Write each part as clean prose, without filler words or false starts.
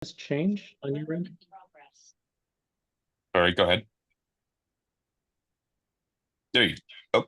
change on your end? All right, go ahead. There you go.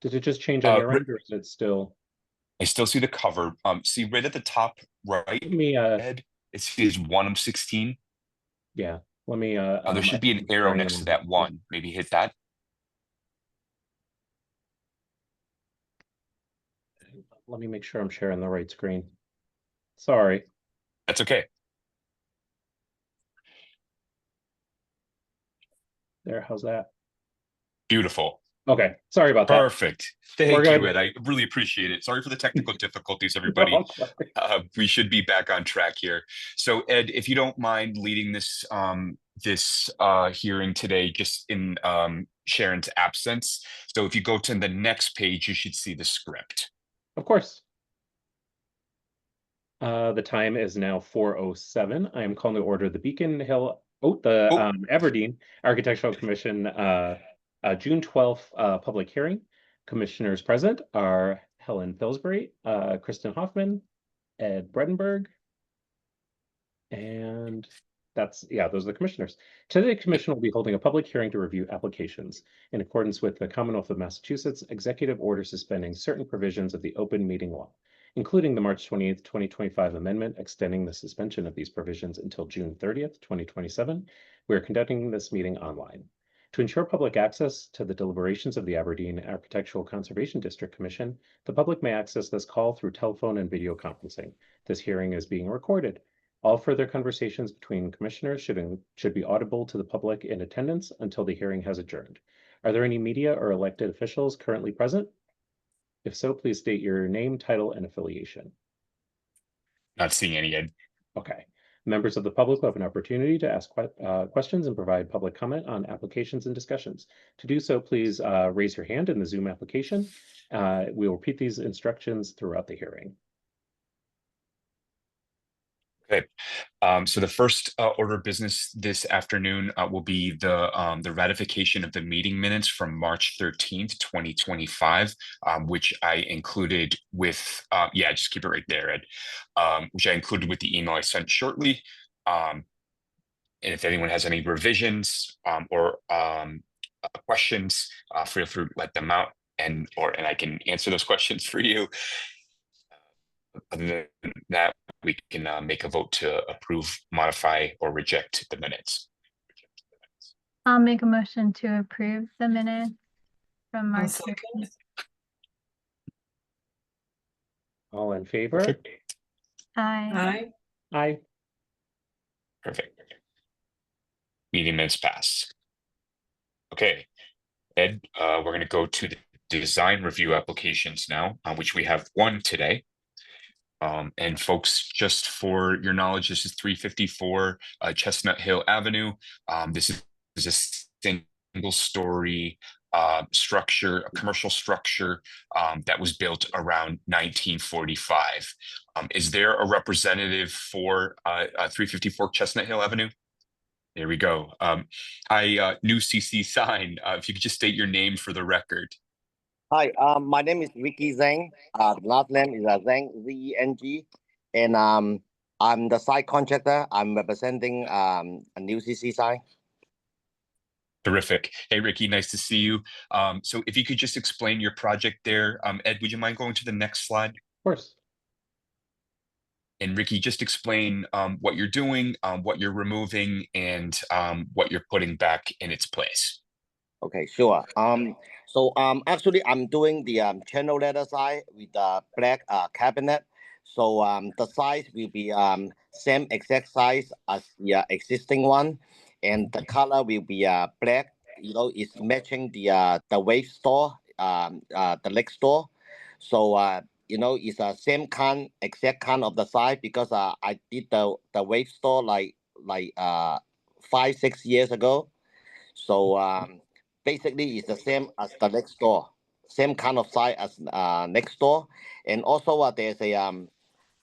Did it just change on your end, or is it still? I still see the cover. See right at the top right, Let me Ed, it says 1 of 16. yeah, let me There should be an arrow next to that one. Maybe hit that. Let me make sure I'm sharing the right screen. Sorry. That's okay. There, how's that? Beautiful. Okay, sorry about that. Perfect. Thank you, Ed. I really appreciate it. Sorry for the technical difficulties, everybody. We should be back on track here. So, Ed, if you don't mind leading this hearing today, just in Sharon's absence. So, if you go to the next page, you should see the script. Of course. The time is now 4:07. I am calling to order the Beacon Hill, Aberdeen Architectural Commission June 12th public hearing. Commissioners present are Helen Pillsbury, Kristen Hoffman, Ed Bredenberg, and those are the commissioners. Today, the commission will be holding a public hearing to review applications in accordance with the Commonwealth of Massachusetts executive order suspending certain provisions of the open meeting law, including the March 28th, 2025 amendment extending the suspension of these provisions until June 30th, 2027. We are conducting this meeting online. To ensure public access to the deliberations of the Aberdeen Architectural Conservation District Commission, the public may access this call through telephone and video conferencing. This hearing is being recorded. All further conversations between commissioners should be audible to the public in attendance until the hearing has adjourned. Are there any media or elected officials currently present? If so, please state your name, title, and affiliation. Not seeing any, Ed. Okay. Members of the public will have an opportunity to ask questions and provide public comment on applications and discussions. To do so, please raise your hand in the Zoom application. We will repeat these instructions throughout the hearing. Okay. So the first order of business this afternoon will be the ratification of the meeting minutes from March 13th, 2025, which I included with, just keep it right there, Ed, which I included with the email I sent shortly. And if anyone has any revisions or questions, feel free to let them out and I can answer those questions for you. Other than that, we can make a vote to approve, modify, or reject the minutes. I'll make a motion to approve the minutes from March 13th. All in favor? Perfect. Aye. Aye. Perfect. Meeting minutes pass. Okay, Ed, we're going to go to the design review applications now, which we have one today. And folks, just for your knowledge, this is 354 Chestnut Hill Avenue. This is a single-story structure, a commercial structure that was built around 1945. Is there a representative for 354 Chestnut Hill Avenue? There we go. Hi, new CC sign. If you could just state your name for the record. Hi, my name is Ricky Zhang. Last name is Zhang, Z-E-N-G. And I'm the site contractor. I'm representing a new CC sign. Terrific. Hey, Ricky, nice to see you. So if you could just explain your project there. Ed, would you mind going to the next slide? Of course. And Ricky, just explain what you're doing, what you're removing, and what you're putting back in its place. Okay, sure. So actually, I'm doing the channel letter side with the black cabinet. So the size will be same exact size as the existing one, and the color will be black. You know, it's matching the wave store, the leg store. So you know, it's a same exact kind of the size because I did the wave store like 5-6 years ago. So basically, it's the same as the next door, same kind of size as next door, and also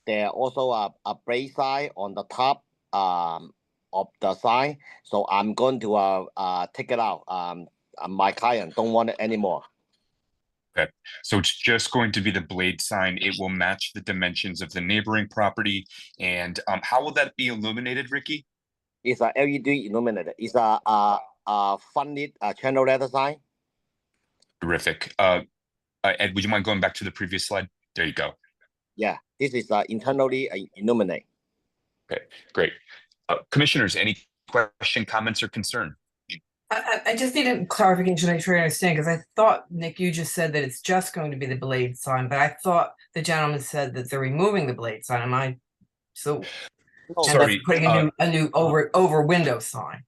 there also a brace sign on the top of the sign. So I'm going to take it out. my client don't want it anymore. So it's just going to be the blade sign. It will match the dimensions of the neighboring property. And how will that be illuminated, Ricky? It's a LED illuminated. It's a funded channel letter sign. Terrific. Ed, would you mind going back to the previous slide? There you go. Yeah, this is internally illuminate. Okay, great. Commissioners, any question, comments, or concern? I just need a clarification to make sure I understand, because I thought, Nick, you just said that it's just going to be the blade sign, but I thought the gentleman said that they're removing the blade sign. Am I so? No, And Sorry, that's putting a new over window sign,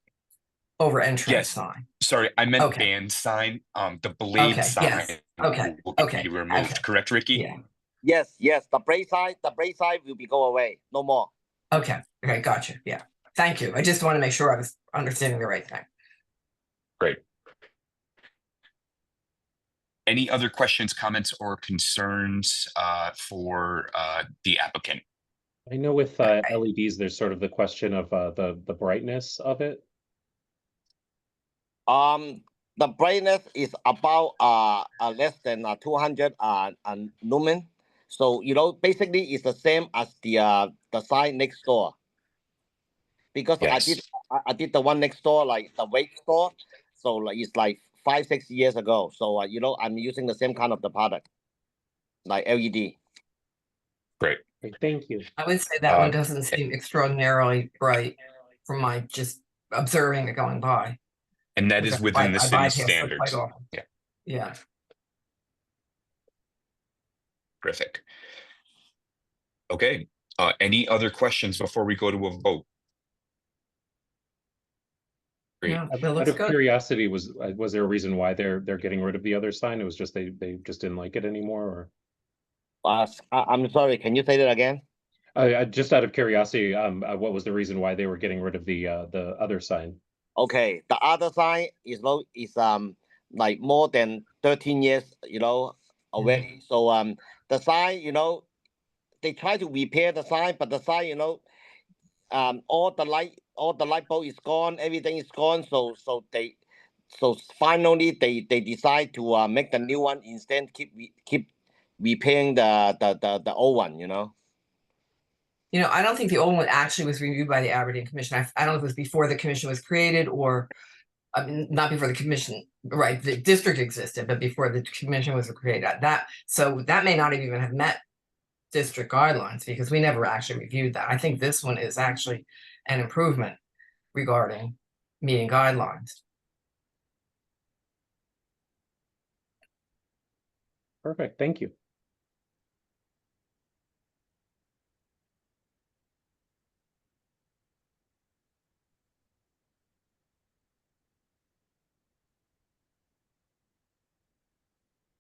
over entrance yes. sign. Sorry, I meant Okay. band sign. The blade Okay, sign yes. Okay, will okay, be removed, okay. correct, Ricky? Yeah. Yes, the blade sign will be go away. No more. Okay. Gotcha. Yeah. Thank you. I just want to make sure I was understanding the right thing. Great. Any other questions, comments, or concerns for the applicant? I know with LEDs, there's sort of the question of the brightness of it. The brightness is about less than 200 lumen. So basically it's the same as the sign next door. Because Yes. I did the one next door, like the weight store. So like it's like 5-6 years ago. So I'm using the same kind of the product, like LED. Great. Okay, thank you. I would say that one doesn't seem extraordinarily bright from my just observing it going by. And that is within the I city bypass it standards. quite often. Yeah. Yeah. Terrific. Okay. Any other questions before we go to a vote? Great. Yeah, that Out looks of good. curiosity, was there a reason why they're getting rid of the other sign? It was just they just didn't like it anymore, or? I'm sorry. Can you say that again? Just out of curiosity, what was the reason why they were getting rid of the other sign? Okay, the other sign is like more than 13 years already. So the sign they try to repair the sign, but the sign all the light bulb is gone, everything is gone. So finally they decide to make the new one instead keep repairing the old one. I don't think the old one actually was reviewed by the Aberdeen Commission. I don't know if it was before the commission was created or, I mean, not before the commission, right? The district existed, but before the commission was created. So that may not even have met district guidelines because we never actually reviewed that. I think this one is actually an improvement regarding meeting guidelines. Perfect, thank you.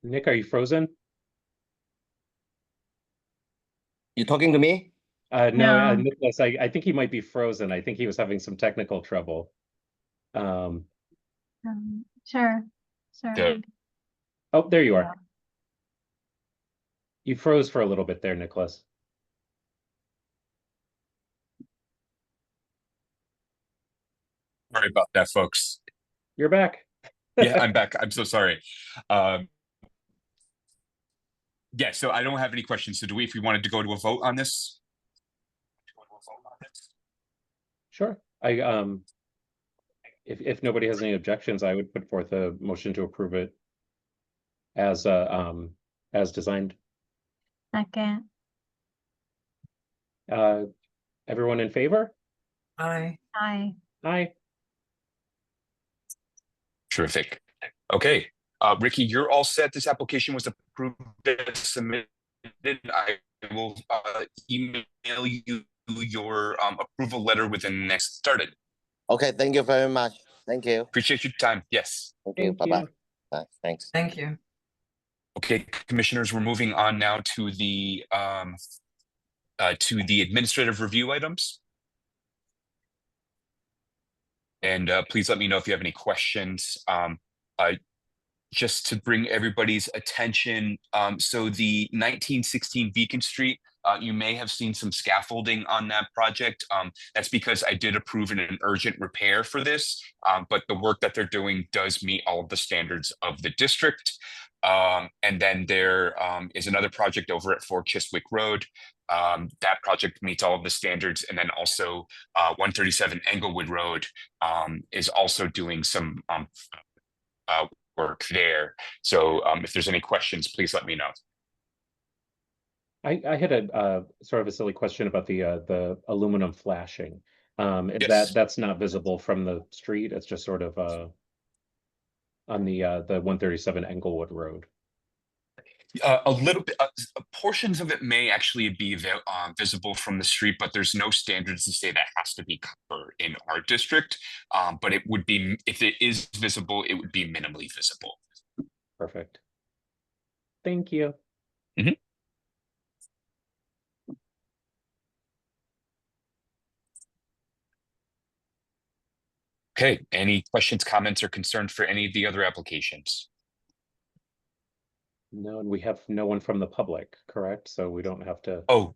Nick, are you frozen? You talking to me? No, No. Nicholas, I think he might be frozen. I think he was having some technical trouble. Sure. Yeah. Oh, there you are. You froze for a little bit there, Nicholas. Sorry about that, folks. You're back. Yeah, I'm back. I'm so sorry. Yeah, so I don't have any questions. So if we wanted to go to a vote on this? Sure. If nobody has any objections, I would put forth a motion to approve it as designed. Second. Everyone in favor? Aye. Aye. Aye. Terrific. Okay. Ricky, you're all set. This application was approved and submitted. I will email you your approval letter within the next started. Okay, thank you very much. Thank you. Appreciate your time. Yes. Thank you. Bye-bye. Bye. Thanks. Thank you. Okay, commissioners, we're moving on now to the administrative review items. And please let me know if you have any questions. just to bring everybody's attention, so the 1916 Beacon Street, you may have seen some scaffolding on that project. That's because I did approve an urgent repair for this, but the work that they're doing does meet all of the standards of the district. And then there is another project over at 4 Chiswick Road. That project meets all of the standards. And then also 137 Englewood Road is also doing some work there. So if there's any questions, please let me know. I had a sort of a silly question about the aluminum flashing. Yes. That's not visible from the street. It's just sort of on the 137 Englewood Road. A little bit, portions of it may actually be visible from the street, but there's no standards to say that has to be covered in our district. But it would be, if it is visible, it would be minimally visible. Perfect. Thank you. Mhm. Okay, any questions, comments, or concerns for any of the other applications? No, and we have no one from the public, correct? So we don't have to. Oh,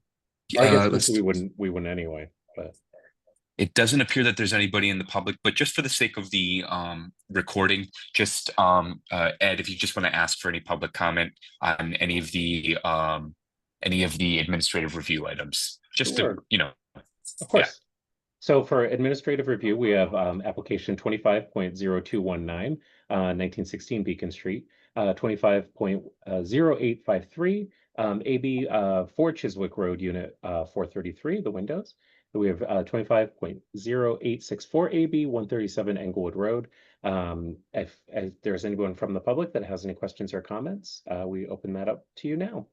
I guess let's, we wouldn't anyway, but it doesn't appear that there's anybody in the public, but just for the sake of the recording, just Ed, if you just want to ask for any public comment on any of the administrative review items, just sure. to, you know. Of course. Yeah. So for administrative review, we have application 25.0219, 1916 Beacon Street, 25.0853, AB 4 Chiswick Road Unit 433, the windows. We have 25.0864 AB 137 Englewood Road. If there's anyone from the public that has any questions or comments, we open that up to you now.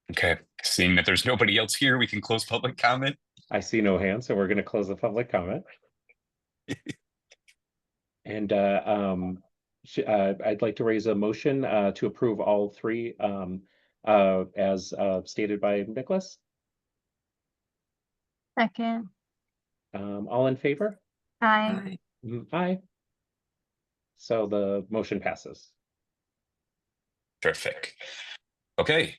Okay, seeing that there's nobody else here, we can close public comment. I see no hands, so we're going to close the public comment. And I'd like to raise a motion to approve all three as stated by Nicholas. Second. All in favor? Aye. Aye. So the motion passes. Terrific. Okay,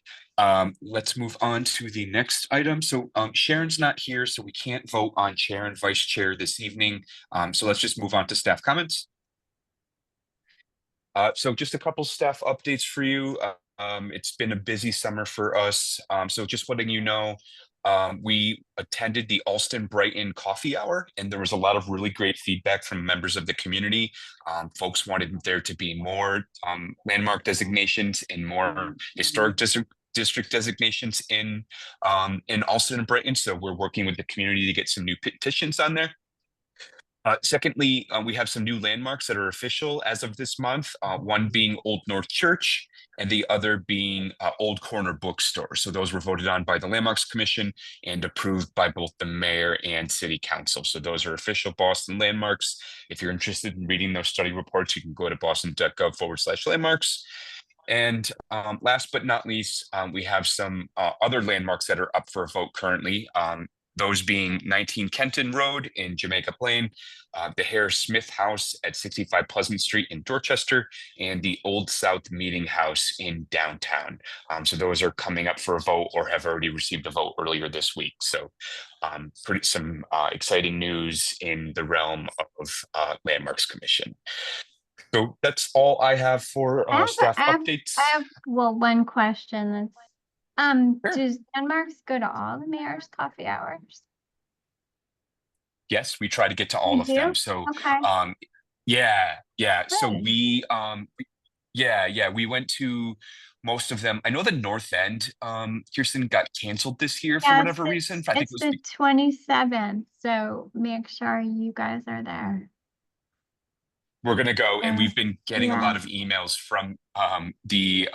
let's move on to the next item. So Sharon's not here, so we can't vote on chair and vice chair this evening. So let's just move on to staff comments. So just a couple staff updates for you. It's been a busy summer for us. So just letting you know, we attended the Alston Brighton Coffee Hour, and there was a lot of really great feedback from members of the community. Folks wanted there to be more landmark designations and more historic district designations in Alston and Brighton. So we're working with the community to get some new petitions on there. Secondly, we have some new landmarks that are official as of this month, one being Old North Church and the other being Old Corner Bookstore. So those were voted on by the Landmarks Commission and approved by both the mayor and city council. So those are official Boston landmarks. If you're interested in reading those study reports, you can go to boston.gov/landmarks. And last but not least, we have some other landmarks that are up for a vote currently. Those being 19 Kenton Road in Jamaica Plain, the Hare Smith House at 65 Pleasant Street in Dorchester, and the Old South Meeting House in downtown. So those are coming up for a vote or have already received a vote earlier this week. So some exciting news in the realm of Landmarks Commission. So that's all I have for staff updates. I have one question. That's Sure. Does Landmarks go to all the mayor's coffee hours? Yes, we try to get to all of them. So okay. Yeah. Good. So we we went to most of them. I know the North End, Kirsten, got canceled this year for whatever reason. I think it's the 27th, so make sure you guys are there. We're gonna go, and we've been getting a lot of emails from the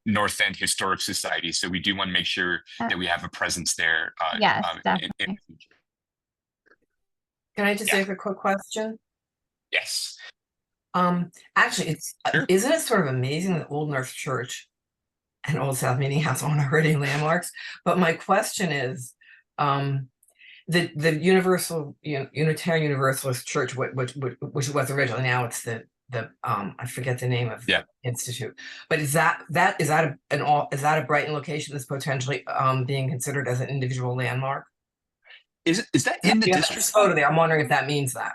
North End Historic Society, so we do want to make sure that we have a presence there. Yes, definitely. Can I just ask a quick question? Yes. Actually, isn't it sort of amazing that Old North Church and Old South Meeting House aren't already landmarks? But my question is, the Unitarian Universalist Church, which was originally, now it's the I forget the name of Yeah. the institute. But is that a Brighton location that's potentially being considered as an individual landmark? Is that in the You have district? this photo there. I'm wondering if that means that.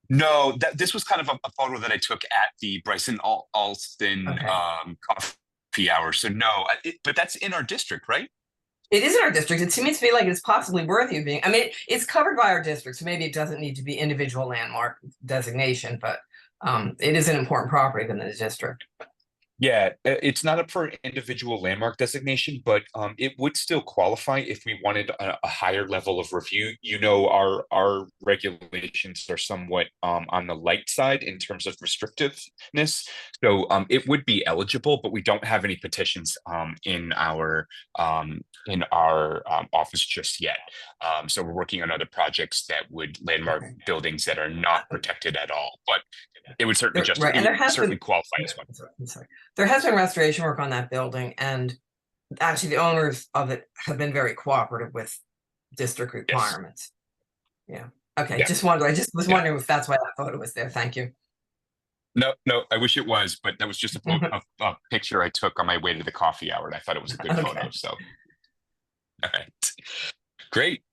No, this was kind of a photo that I took at the Bryson Alston Okay. coffee hour. So no, but that's in our district, right? It is in our district. It seems to me like it's possibly worthy of being. I mean, it's covered by our district, so maybe it doesn't need to be individual landmark designation, but it is an important property within the district. Yeah, it's not up for individual landmark designation, but it would still qualify if we wanted a higher level of review. You know, our regulations are somewhat on the light side in terms of restrictiveness, so it would be eligible, but we don't have any petitions in our office just yet. So we're working on other projects that would landmark buildings that are not protected at all, but it would certainly certainly qualify as one. I'm sorry. There has been restoration work on that building, and actually the owners of it have been very cooperative with district requirements. Yeah. Okay. Yeah. I just was wondering if that's why that photo was there. Thank you. No, I wish it was, but that was just a picture I took on my way to the coffee hour, and I thought it was a good photo. So, all right, great.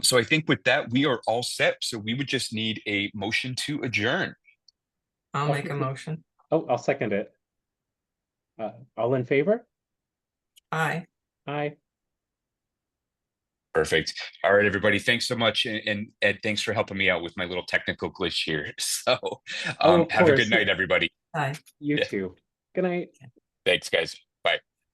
So I think with that, we are all set. So we would just need a motion to adjourn. I'll make a motion. Oh, I'll second it. All in favor? Aye. Aye. Perfect. All right, everybody. Thanks so much. And Ed, thanks for helping me out with my little technical glitch here. So of have a course. good night, everybody. Aye. You Yeah. too. Good night. Thanks, guys. Bye.